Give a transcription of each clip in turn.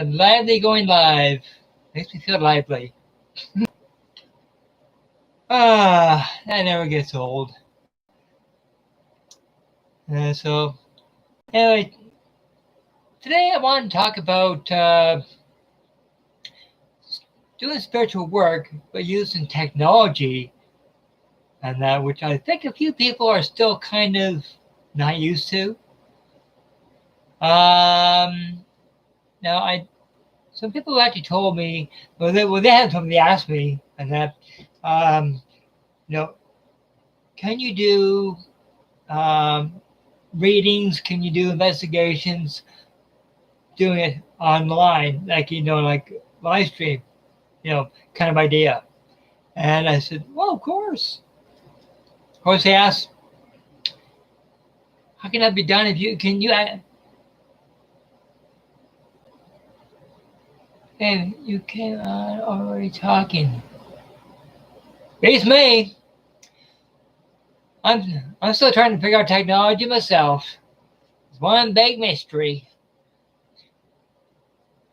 Lively going live. Makes me feel lively. That never gets old. So, anyway, today I want to talk about doing spiritual work, but using technology, and that, which I think a few people are still kind of not used to. Now, some people actually told me, they haven't told me, they asked me, and that, can you do readings? Can you do investigations? Doing it online, like live stream, kind of idea. And I said, well, of course. Of course, they asked, how can that be done if you can you? And you came on already talking. It's me. I'm still trying to figure out technology myself. It's one big mystery.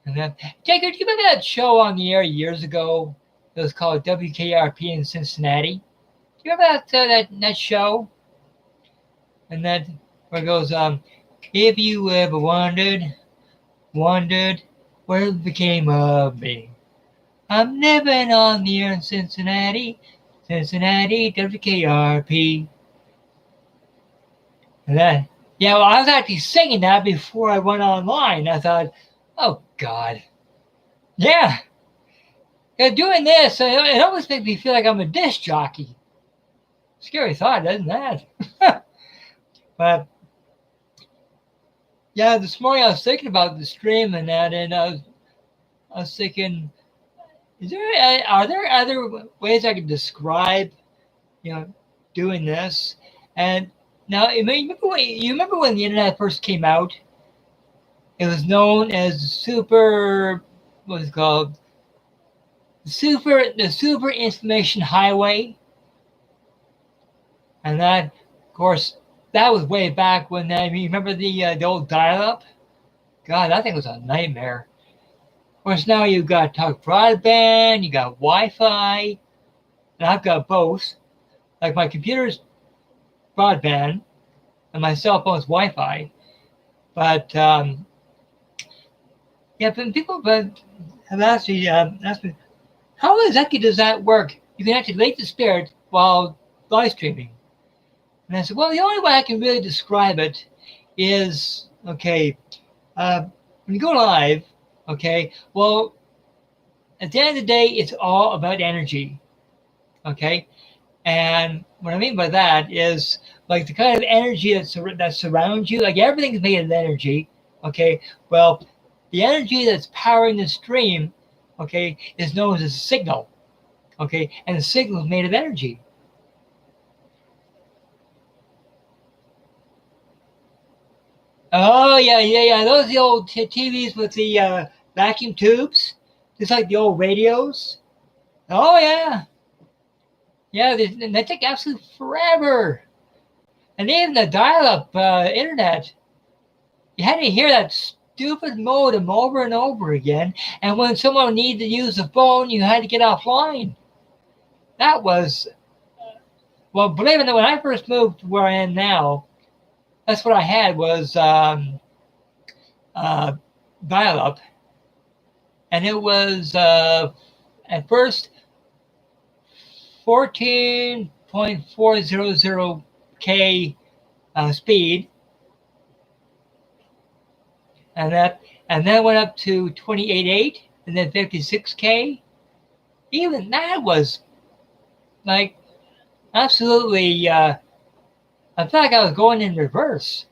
And then, Jacob, do you remember that show on the air years ago? It was called WKRP in Cincinnati. Do you remember that show? And that where it goes, if you ever wondered where it became of me. I'm living on the air in Cincinnati, WKRP. And then, well, I was actually singing that before I went online. I thought, oh, God. Yeah. Doing this, it almost makes me feel like I'm a disc jockey. Scary thought, doesn't that? But, yeah, this morning I was thinking about the stream and that, and I was thinking, are there other ways I can describe, doing this? And now, you remember when the internet first came out? It was known as the super information highway. And that, of course, that was way back when, you remember the old dial-up? God, that thing was a nightmare. Of course, now you've got talk broadband, you got Wi-Fi, and I've got both. Like my computer's broadband, and my cell phone's Wi-Fi. But but people have asked me, how exactly does that work? You can activate the spirit while live streaming. And I said, well, the only way I can really describe it is, when you go live, well, at the end of the day, it's all about energy, And what I mean by that is, like, the kind of energy that surrounds you, like everything's made of energy, Well, the energy that's powering the stream, is known as a signal, And the signal is made of energy. Oh, yeah. Those are the old TVs with the vacuum tubes, just like the old radios. Oh, yeah. Yeah, they take absolutely forever. And even the dial-up internet, you had to hear that stupid modem over and over again. And when someone needed to use the phone, you had to get offline. That was, well, believe it or not, when I first moved to where I am now, that's what I had was dial-up. And it was, at first, 14.400K speed. And then went up to 28.8 and then 56K. Even that was like absolutely, I felt like I was going in reverse.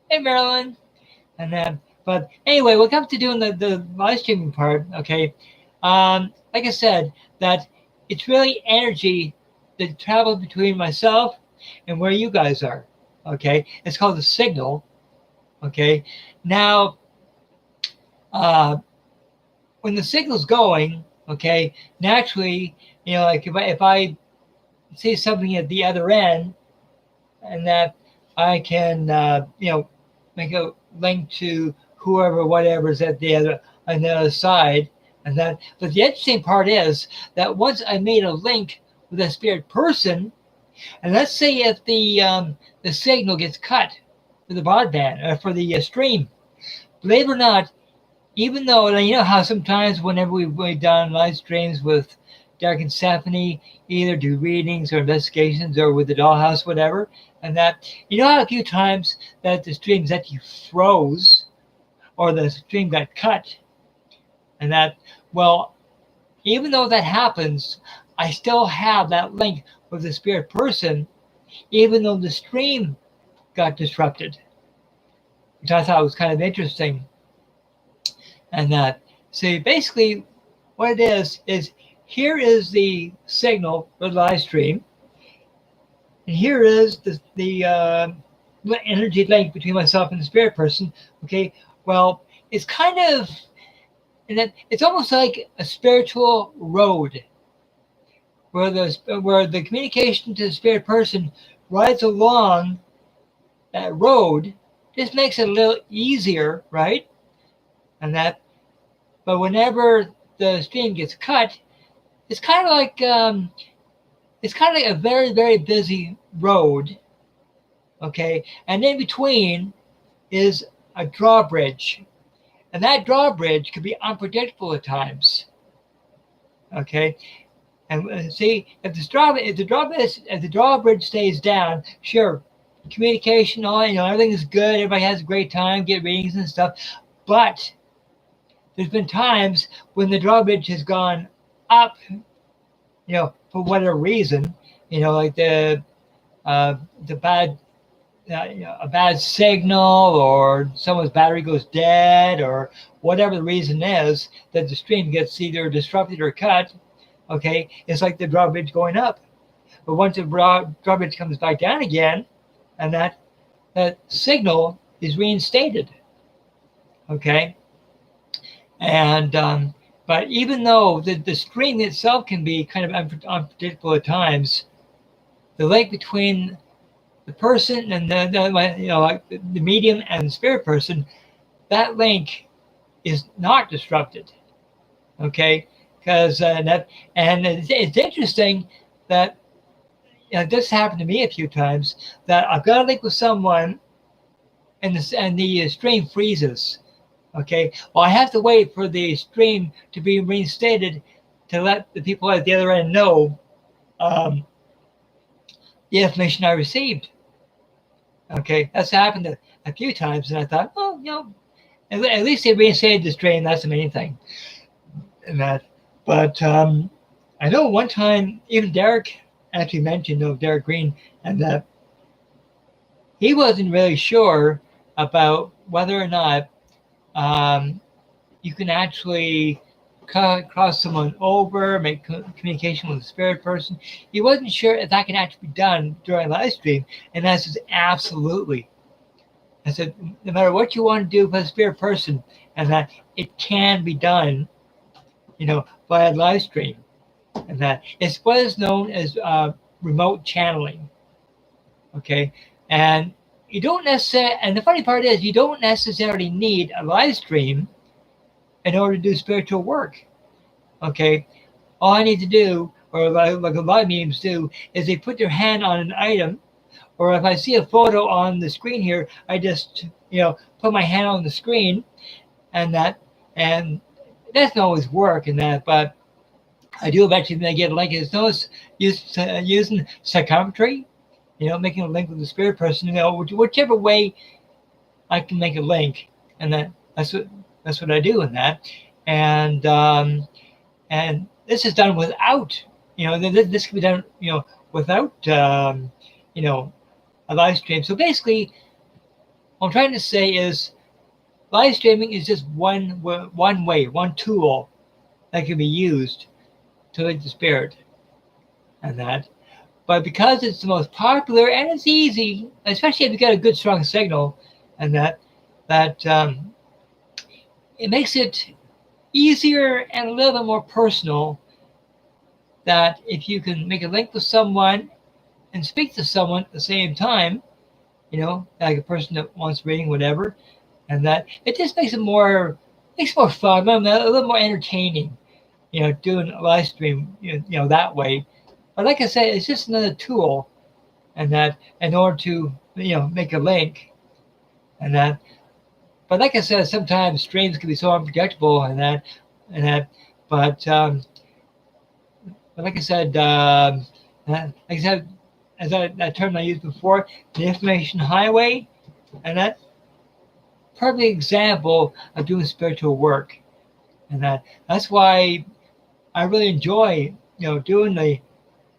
Hey, Marilyn. And then, but anyway, we'll come to doing the live streaming part, like I said, that it's really energy that travels between myself and where you guys are, It's called the signal, Now, when the signal's going, naturally, like if I see something at the other end, and that I can, make a link to whoever, whatever's at the other on the other side, and that. But the interesting part is that once I made a link with a spirit person, and let's say if the signal gets cut for the broadband or for the stream, believe it or not, even though you know how sometimes whenever we've done live streams with Derek and Stephanie, either do readings or investigations or with the dollhouse, whatever, and that you know how a few times that the streams actually froze or the stream got cut, and that well, even though that happens, I still have that link with the spirit person, even though the stream got disrupted, which I thought was kind of interesting. And that, see, basically what it is here is the signal for the live stream, and here is the energy link between myself and the spirit person. Okay, well, it's kind of, and it's almost like a spiritual road where the communication to the spirit person rides along that road. This makes it a little easier, right? And that, but whenever the stream gets cut, it's kind of like a very, very busy road. Okay, and in between is a drawbridge, and that drawbridge can be unpredictable at times. Okay, and see if the drawbridge stays down, sure, communication, all everything is good. Everybody has a great time, get readings and stuff, but there's been times when the drawbridge has gone up, for whatever reason, like the bad, a bad signal, or someone's battery goes dead, or whatever the reason is that the stream gets either disrupted or cut. Okay, it's like the drawbridge going up, but once the drawbridge comes back down again, and that signal is reinstated. Okay. And but even though the stream itself can be kind of unpredictable at times, the link between the person and like the medium and the spirit person, that link is not disrupted. Okay, because it's interesting that this happened to me a few times, that I've got a link with someone, and the stream freezes. Okay, well, I have to wait for the stream to be reinstated to let the people at the other end know the information I received. Okay, that's happened a few times, and I thought, at least they reinstated the stream. That's the main thing. And that, but I know one time even Derek actually mentioned Derek Green, and that he wasn't really sure about whether or not you can actually cross someone over, make communication with a spirit person. He wasn't sure if that can actually be done during a live stream, and I said, absolutely. I said, no matter what you want to do with a spirit person, and that it can be done, via live stream, and that it's what is known as remote channeling. Okay, and you don't necessarily, and the funny part is, you don't necessarily need a live stream in order to do spiritual work. Okay, all I need to do, or like a lot of mediums do, is they put their hand on an item, or if I see a photo on the screen here, I just put my hand on the screen, and that doesn't always work, and that, but I do eventually get a link. It's notice using psychometry. Making a link with the spirit person, whichever way I can make a link, and that's what I do in that, and this is done without, this can be done, without, a live stream. So basically, what I'm trying to say is, live streaming is just one way, one tool that can be used to link the spirit, and that. But because it's the most popular and it's easy, especially if you got a good strong signal, and that it makes it easier and a little bit more personal, that if you can make a link with someone and speak to someone at the same time, like a person that wants reading, whatever, and that it just makes it more fun, a little more entertaining, doing a live stream, that way. But like I said, it's just another tool, and that in order to, make a link, and that. But like I said, sometimes streams can be so unpredictable, and that. But but like I said, as that term I used before, the information highway, and that perfect example of doing spiritual work, and that's why I really enjoy doing the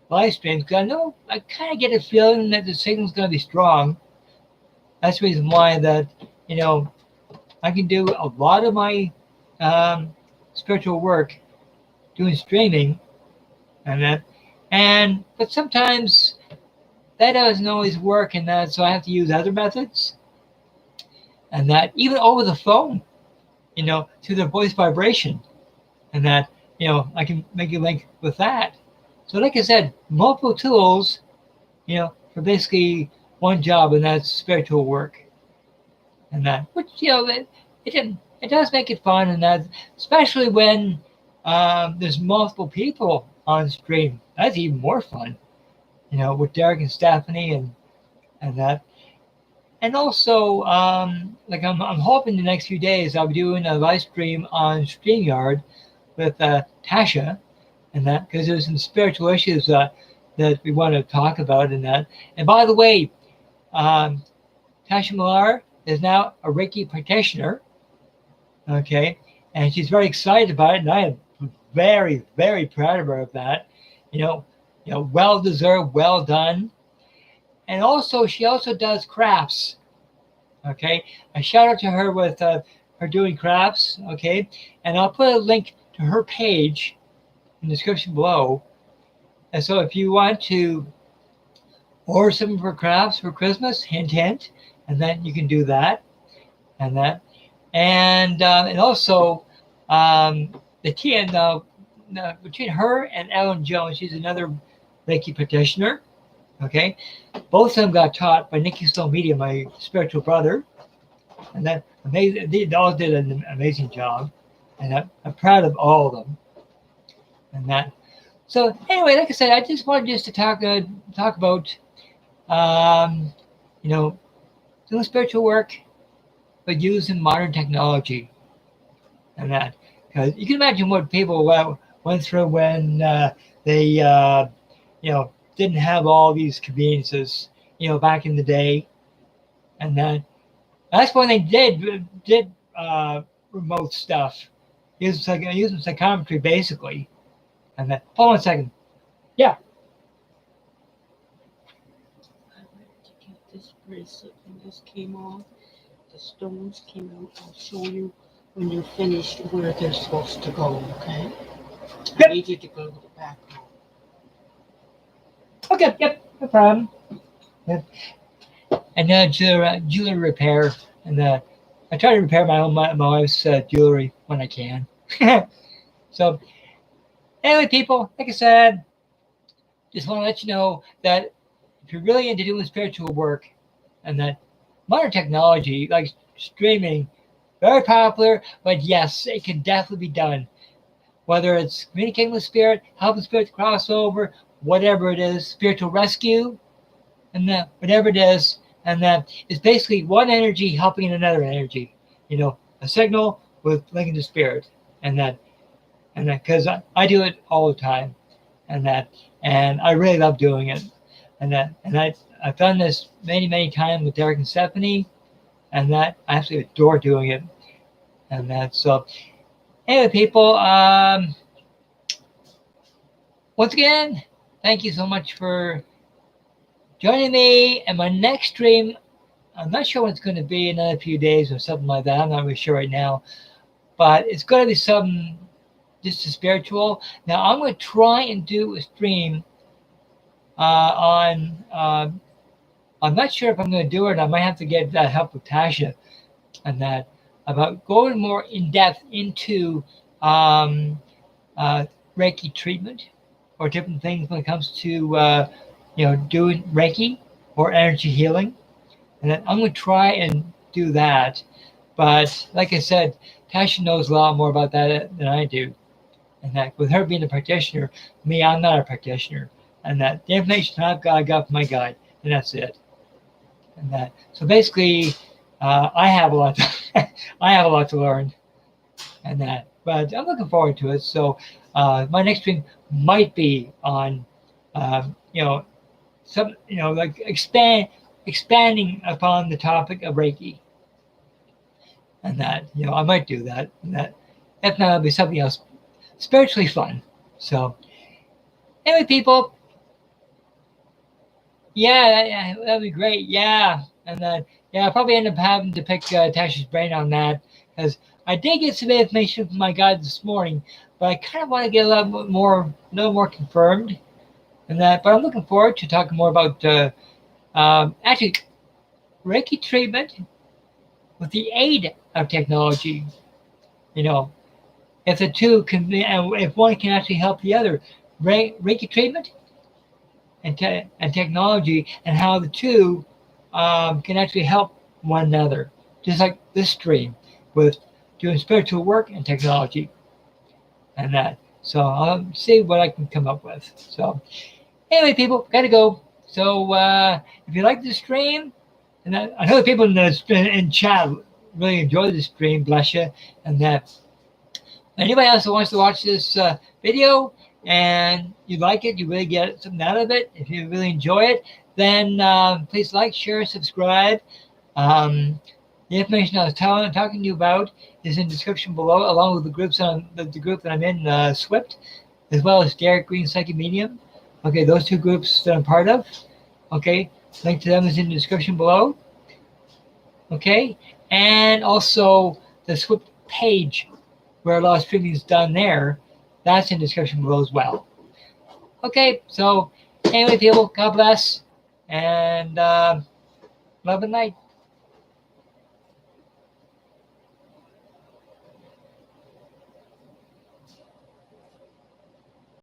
live streams, because I know I kind of get a feeling that the signal's going to be strong. That's the reason why that I can do a lot of my spiritual work doing streaming, but sometimes that doesn't always work, and that so I have to use other methods, and that even over the phone, to the voice vibration, and that I can make a link with that. So like I said, multiple tools, for basically one job, and that's spiritual work, and that which it does make it fun, and that especially when there's multiple people on stream, that's even more fun. With Derek and Stephanie, and that. And also, like I'm hoping the next few days I'll be doing a live stream on StreamYard with Tasha, and that, because there's some spiritual issues that we want to talk about, and that. And by the way, Tasha Mellor is now a Reiki practitioner, okay, and she's very excited about it, and I am very, very proud of her of that. Well deserved, well done. And also, she also does crafts. Okay, a shout out to her with her doing crafts. Okay, and I'll put a link to her page in the description below. And so, if you want to order some of her crafts for Christmas, hint, hint, and then you can do that, and that, and also the tea and between her and Ellen Jones, she's another Reiki practitioner. Okay, both of them got taught by Nikki Stone Media, my spiritual brother, and that amazing. They all did an amazing job, and I'm proud of all of them. And that. So anyway, like I said, I just wanted to talk about, doing spiritual work, but using modern technology, and that, because you can imagine what people went through when they, didn't have all these conveniences, back in the day, and that's when they did remote stuff, using psychometry basically, and then hold on a second, yeah. I went to get this bracelet and this came off. The stones came out. I'll show you when you're finished where they're supposed to go. Okay. Yep. I need you to go to the back room. Okay, yep, no problem. Yep. And jewelry repair, and I try to repair my wife's jewelry when I can. So anyway, people, like I said, just want to let you know that if you're really into doing spiritual work, and that modern technology like streaming, very popular, but yes, it can definitely be done. Whether it's communicating with spirit, helping spirit to cross over, whatever it is, spiritual rescue, and that whatever it is, and that is basically one energy helping another energy. A signal with linking to spirit, and that because I do it all the time, and I really love doing it, and I've done this many times with Derek and Stephanie, and I absolutely adore doing it, and so. Anyway, people, once again, thank you so much for joining me. And my next stream, I'm not sure when it's going to be, another few days or something like that. I'm not really sure right now. But it's going to be something just as spiritual. Now, I'm going to try and do a stream on, I'm not sure if I'm going to do it. I might have to get that help with Tasha and that, about going more in depth into Reiki treatment or different things when it comes to doing Reiki or energy healing, And then I'm going to try and do that. But like I said, Tasha knows a lot more about that than I do. And that with her being a practitioner, me, I'm not a practitioner. And that the information I got from my guide, and that's it. And that so basically, I have a lot. I have a lot to learn, and that. But I'm looking forward to it. So my next stream might be on, some like expanding upon the topic of Reiki, and that I might do that. And that if not, it'll be something else spiritually fun. So anyway, people. Yeah, that'd be great. Yeah, and then I'll probably end up having to pick Tasha's brain on that because I did get some information from my guide this morning, but I kind of want to get a little more confirmed, and that. But I'm looking forward to talking more about actually Reiki treatment with the aid of technology. If the two can, if one can actually help the other, Reiki treatment and technology, and how the two can actually help one another, just like this stream with doing spiritual work and technology, and that. So I'll see what I can come up with. So anyway, people, gotta go. So if you like the stream, and I know the people in chat really enjoy the stream, bless you, and that. Anybody else that wants to watch this video and you like it, you really get something out of it, if you really enjoy it, then please like, share, subscribe. The information I was talking to you about is in the description below, along with the groups the group that I'm in, SWYPT, as well as Derek Green Psychic Medium. Okay, those two groups that I'm part of. Okay, link to them is in the description below. Okay, and also the SWYPT page, where a lot of streaming is done there. That's in the description below as well. Okay, so anyway, people, God bless, and love and light.